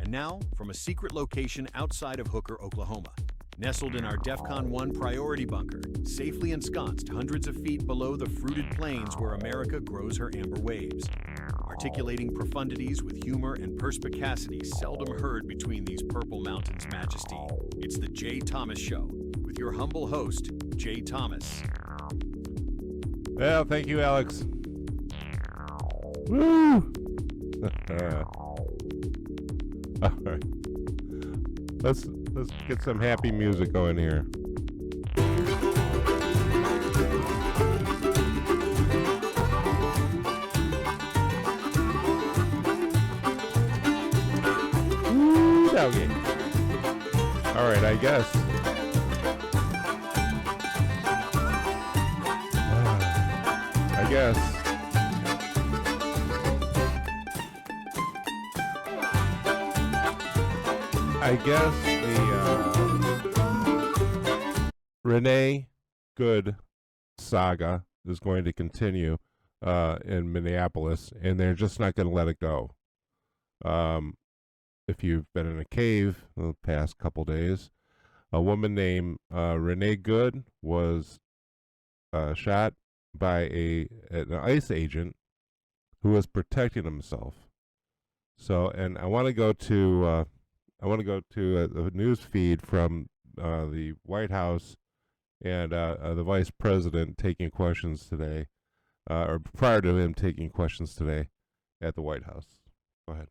And now, from a secret location outside of Hooker, Oklahoma, nestled in our DEFCON 1 priority bunker, safely ensconced hundreds of feet below the fruited plains where America grows her amber waves. Articulating profundities with humor and perspicacity seldom heard between these purple mountains' majesty, it's the Jay Thomas Show, with your humble host, Jay Thomas. Well, thank you, Alex. Woo! All right. Let's get some happy music going here. Okay. All right, I guess. I guess. The Renee Good saga is going to continue in Minneapolis, and they're just not going to let it go. If you've been in a cave the past couple days, a woman named Renee Good was shot by an ICE agent who was protecting himself. So, and I want to go to a news feed from the White House and the Vice President taking questions today, or prior to him taking questions today at the White House. Go ahead.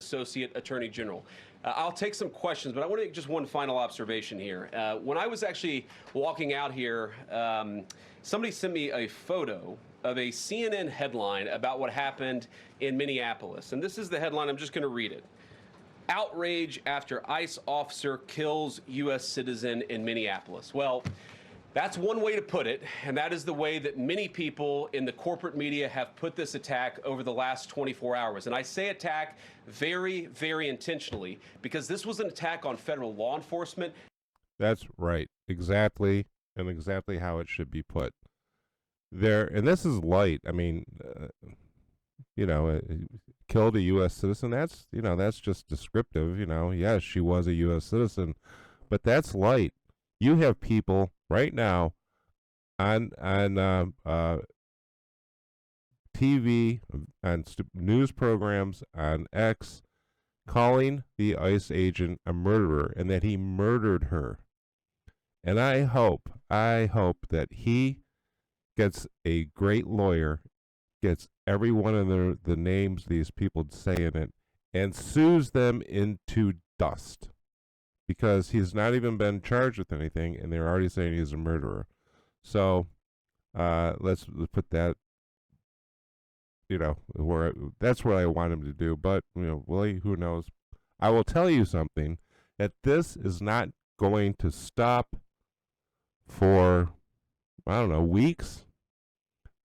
Associate Attorney General. I'll take some questions, but I want to make just one final observation here. When I was actually walking out here, somebody sent me a photo of a CNN headline about what happened in Minneapolis. And this is the headline. I'm just going to read it. Outrage after ICE officer kills U.S. citizen in Minneapolis. Well, that's one way to put it, and that is the way that many people in the corporate media have put this attack over the last 24 hours. And I say attack very, very intentionally, because this was an attack on federal law enforcement. That's right. Exactly, and exactly how it should be put. There, and this is light. I mean, killed a U.S. citizen. That's just descriptive. Yes, she was a U.S. citizen, but that's light. You have people right now on TV, on news programs, on X, calling the ICE agent a murderer and that he murdered her. And I hope that he gets a great lawyer, gets every one of the names these people say in it, and sues them into dust. Because he's not even been charged with anything, and they're already saying he's a murderer. So let's put that, that's what I want him to do. But Willie, who knows? I will tell you something, that this is not going to stop for weeks.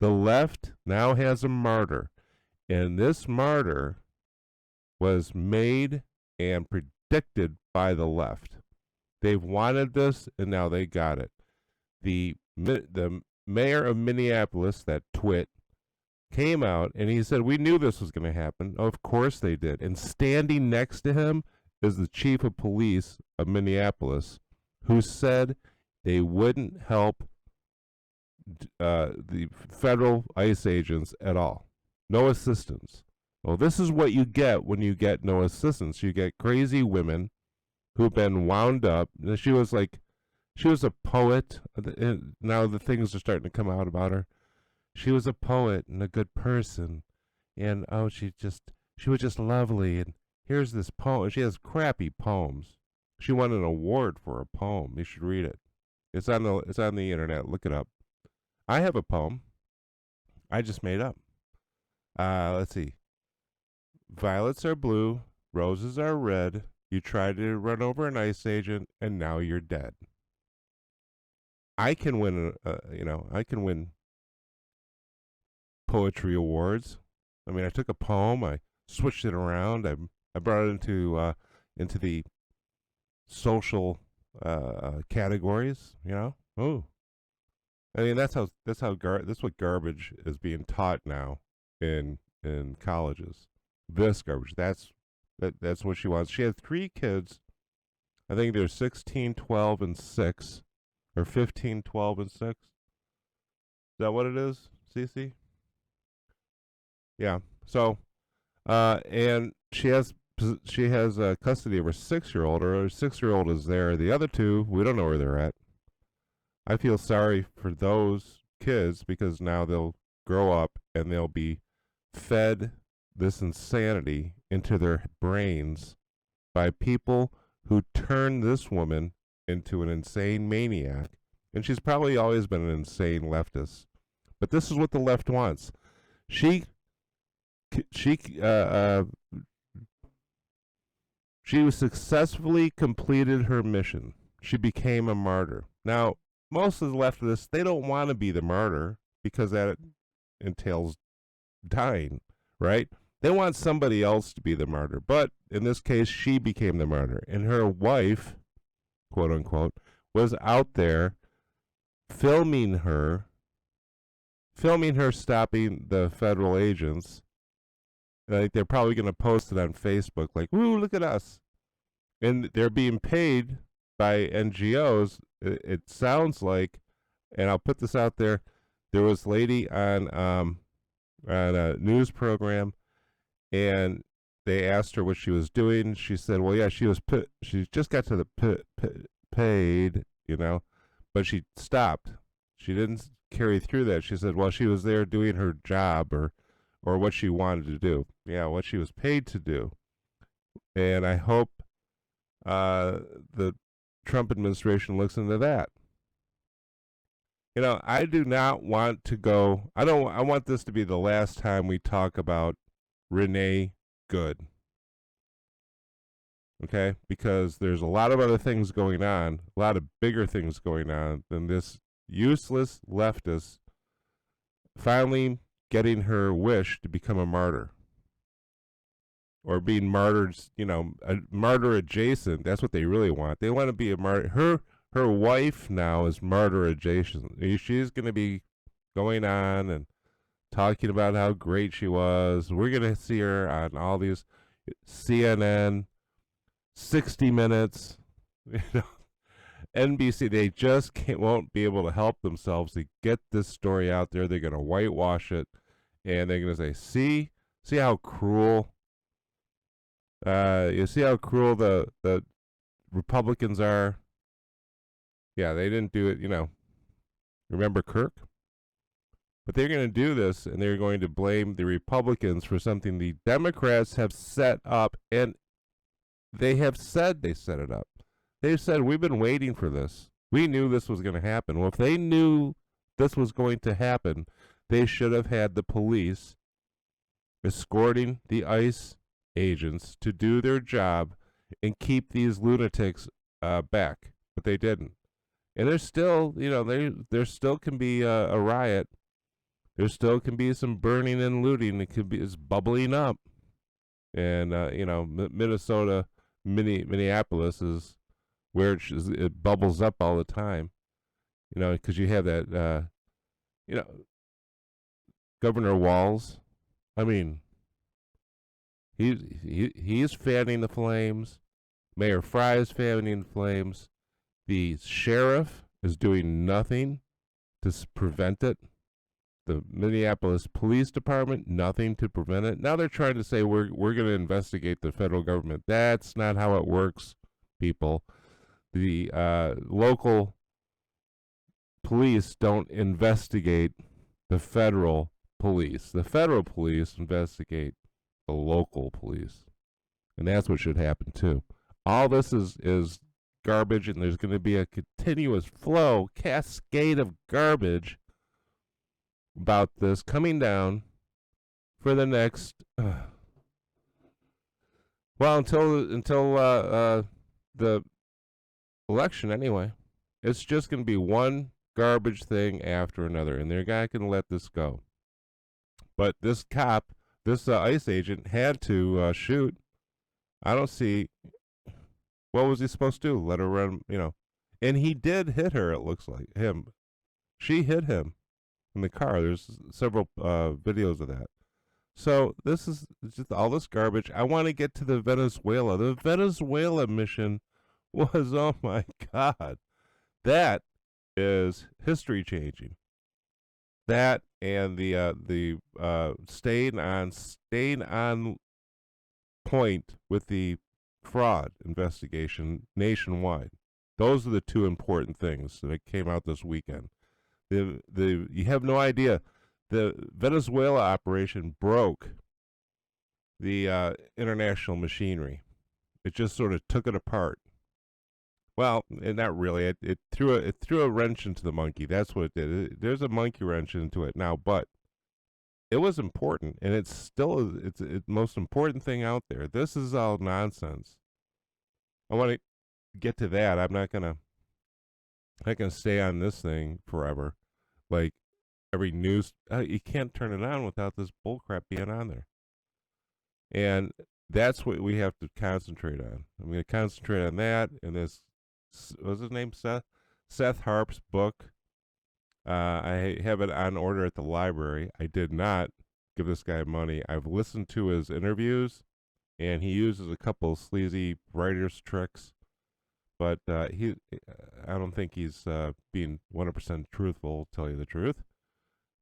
The left now has a martyr, and this martyr was made and predicted by the left. They've wanted this, and now they got it. The mayor of Minneapolis, that twit, came out and he said, we knew this was going to happen. Of course they did. And standing next to him is the chief of police of Minneapolis, who said they wouldn't help the federal ICE agents at all. No assistance. Well, this is what you get when you get no assistance. You get crazy women who've been wound up. She was a poet. Now the things are starting to come out about her. She was a poet and a good person. And she was just lovely. And here's this poem. She has crappy poems. She won an award for a poem. You should read it. It's on the internet. Look it up. I have a poem I just made up. Let's see. Violets are blue, roses are red. You tried to run over an ICE agent, and now you're dead. I can win. I can win poetry awards. I mean, I took a poem, I switched it around, I brought it into the social categories. Oh, I mean, that's what garbage is being taught now in colleges. This garbage, that's That's what she wants. She had 3 kids. I think they're 16, 12, and 6. Or 15, 12, and 6. Is that what it is, Cece? Yeah. So, and she has custody of her 6-year-old. Her 6-year-old is there. The other 2, we don't know where they're at. I feel sorry for those kids because now they'll grow up and they'll be fed this insanity into their brains by people who turn this woman into an insane maniac. And she's probably always been an insane leftist. But this is what the left wants. She successfully completed her mission. She became a martyr. Now, most of the leftists, they don't want to be the martyr because that entails dying, right? They want somebody else to be the martyr. But in this case, she became the martyr. And her wife, quote unquote, was out there filming her stopping the federal agents. Like they're probably going to post it on Facebook, like, "Woo, look at us!" And they're being paid by NGOs. It sounds like, and I'll put this out there. There was a lady on a news program, and they asked her what she was doing. She said, "Well, yeah, she just got to the paid, but she stopped. She didn't carry through that." She said, "Well, she was there doing her job or what she wanted to do. Yeah, what she was paid to do." And I hope the Trump administration looks into that. I do not want to go. I want this to be the last time we talk about Renee Good. Okay? Because there's a lot of other things going on, a lot of bigger things going on than this useless leftist finally getting her wish to become a martyr. Or being martyred, a martyr adjacent. That's what they really want. They want to be a martyr. Her wife now is martyr adjacent. She's going to be going on and talking about how great she was. We're going to see her on all these CNN, 60 Minutes, NBC. They just won't be able to help themselves to get this story out there. They're going to whitewash it, and they're going to say, see how cruel. You see how cruel the Republicans are? Yeah, they didn't do it, Remember Kirk? But they're going to do this, and they're going to blame the Republicans for something the Democrats have set up, and they have said they set it up. They've said, we've been waiting for this. We knew this was going to happen. Well, if they knew this was going to happen, they should have had the police escorting the ICE agents to do their job and keep these lunatics back, but they didn't. And there's still, there still can be a riot. There still can be some burning and looting. It's bubbling up, and Minnesota, Minneapolis is where it bubbles up all the time. Because you have that, Governor Walz. I mean, He's fanning the flames. Mayor Fry is fanning the flames. The sheriff is doing nothing to prevent it. The Minneapolis Police Department, nothing to prevent it. Now they're trying to say we're going to investigate the federal government. That's not how it works, people. The local police don't investigate the federal police. The federal police investigate the local police. And that's what should happen too. All this is garbage, and there's going to be a continuous cascade of garbage about this coming down for the next until the election anyway. It's just going to be one garbage thing after another, and they're not going to let this go. But this cop, this ICE agent had to shoot. I don't see, what was he supposed to do? Let her run, And he did hit her, it looks like, him. She hit him in the car. There's several videos of that. So this is just all this garbage. I want to get to the Venezuela. The Venezuela mission was, oh my God, that is history changing. That and the staying on point with the fraud investigation nationwide. Those are the two important things that came out this weekend. You have no idea. The Venezuela operation broke the international machinery. It just sort of took it apart. Well, and not really. It threw a wrench into the monkey. That's what it did. There's a monkey wrench into it now, but it was important, and it's still it's the most important thing out there. This is all nonsense. I want to get to that. I'm not gonna stay on this thing forever. Like every news, you can't turn it on without this bullcrap being on there. And that's what we have to concentrate on. I'm going to concentrate on that and this. What's his name? Seth Harp's book. I have it on order at the library. I did not give this guy money. I've listened to his interviews, and he uses a couple of sleazy writer's tricks. But I don't think he's being 100% truthful, to tell you the truth.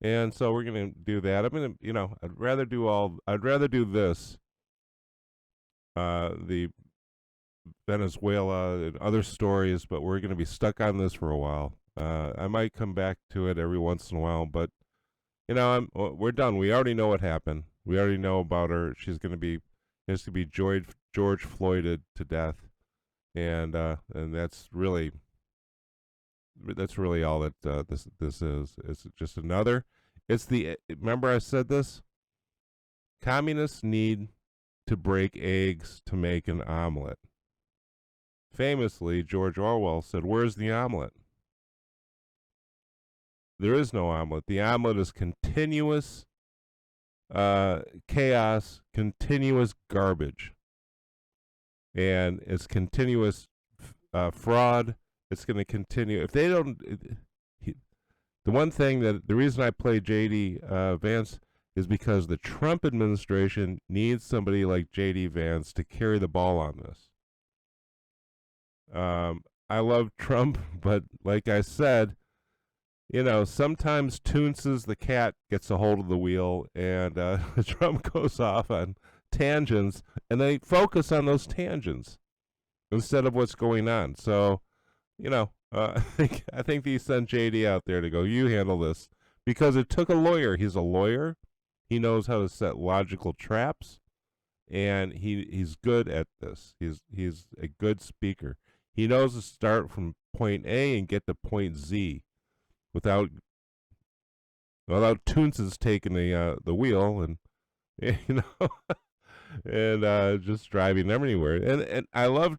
And so we're going to do that. I'm going to, I'd rather do this, the Venezuela and other stories, but we're going to be stuck on this for a while. I might come back to it every once in a while, but we're done. We already know what happened. We already know about her. She's going to be George Floyded to death, and that's really all that this is. It's just another. Remember I said this. Communists need to break eggs to make an omelet. Famously, George Orwell said, "Where's the omelet?" There is no omelet. The omelet is continuous chaos, continuous garbage, and it's continuous fraud. It's going to continue. If they don't, the reason I play J.D. Vance is because the Trump administration needs somebody like J.D. Vance to carry the ball on this. I love Trump, but like I said, sometimes Toonces the cat gets a hold of the wheel, and Trump goes off on tangents, and they focus on those tangents instead of what's going on. So, I think he sent JD out there to go, you handle this, because it took a lawyer. He's a lawyer. He knows how to set logical traps, and he's good at this. He's a good speaker. He knows to start from point A and get to point Z without Toonces taking the wheel and and just driving them anywhere. And I love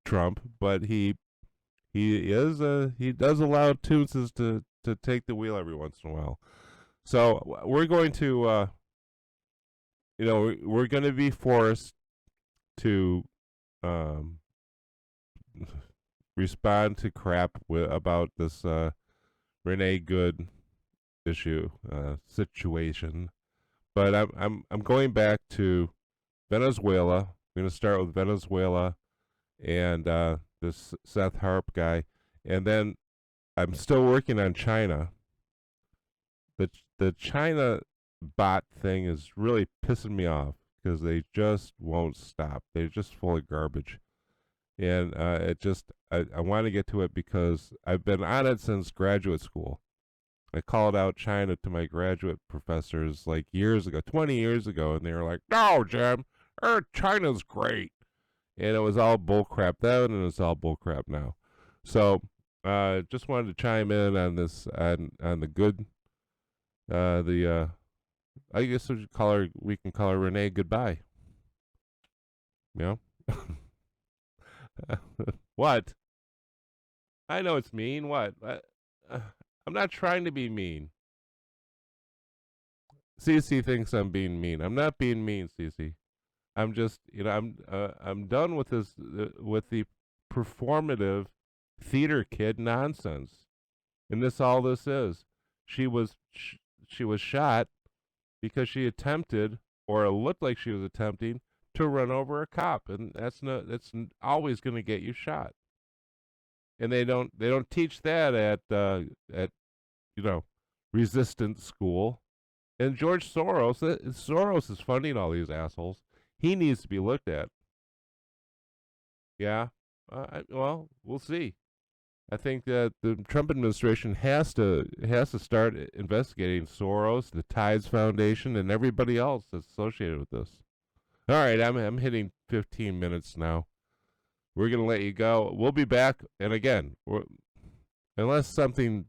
Trump, but he does allow Toonces to take the wheel every once in a while. So we're going to we're going to be forced to respond to crap about this Renee Good issue situation. But I'm going back to Venezuela. I'm going to start with Venezuela and this Seth Harp guy, and then I'm still working on China. The China bot thing is really pissing me off because they just won't stop. They're just full of garbage. And I want to get to it because I've been on it since graduate school. I called out China to my graduate professors like years ago, 20 years ago, and they were like, "No, Jim, China's great." And it was all bullcrap then, and it's all bullcrap now. So just wanted to chime in on this, on the good, I guess we can call her Renee Goodbye. What? I know it's mean. What? I'm not trying to be mean. Cece thinks I'm being mean. I'm not being mean, Cece. I'm just, I'm done with this, with the performative theater kid nonsense. And all this is. She was shot because she attempted, or it looked like she was attempting, to run over a cop, and that's always going to get you shot. And they don't teach that at resistance school. And George Soros is funding all these assholes. He needs to be looked at. Yeah. Well, we'll see. I think that the Trump administration has to start investigating Soros, the Tides Foundation, and everybody else that's associated with this. All right, I'm hitting 15 minutes now. We're gonna let you go. We'll be back, and again, unless something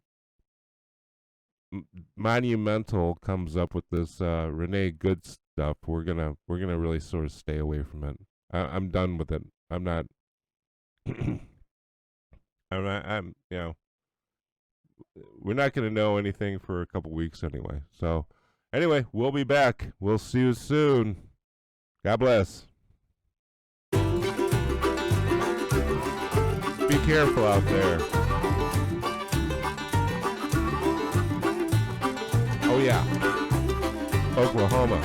monumental comes up with this Renee Good stuff, we're gonna really sort of stay away from it. I'm done with it. I'm not. We're not going to know anything for a couple weeks anyway. So, anyway, we'll be back. We'll see you soon. God bless. Be careful out there. Oh, yeah. Oklahoma.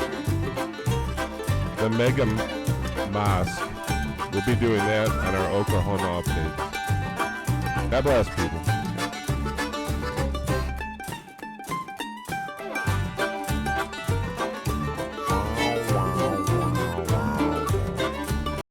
The Mega Mosque. We'll be doing that on our Oklahoma updates. God bless, people.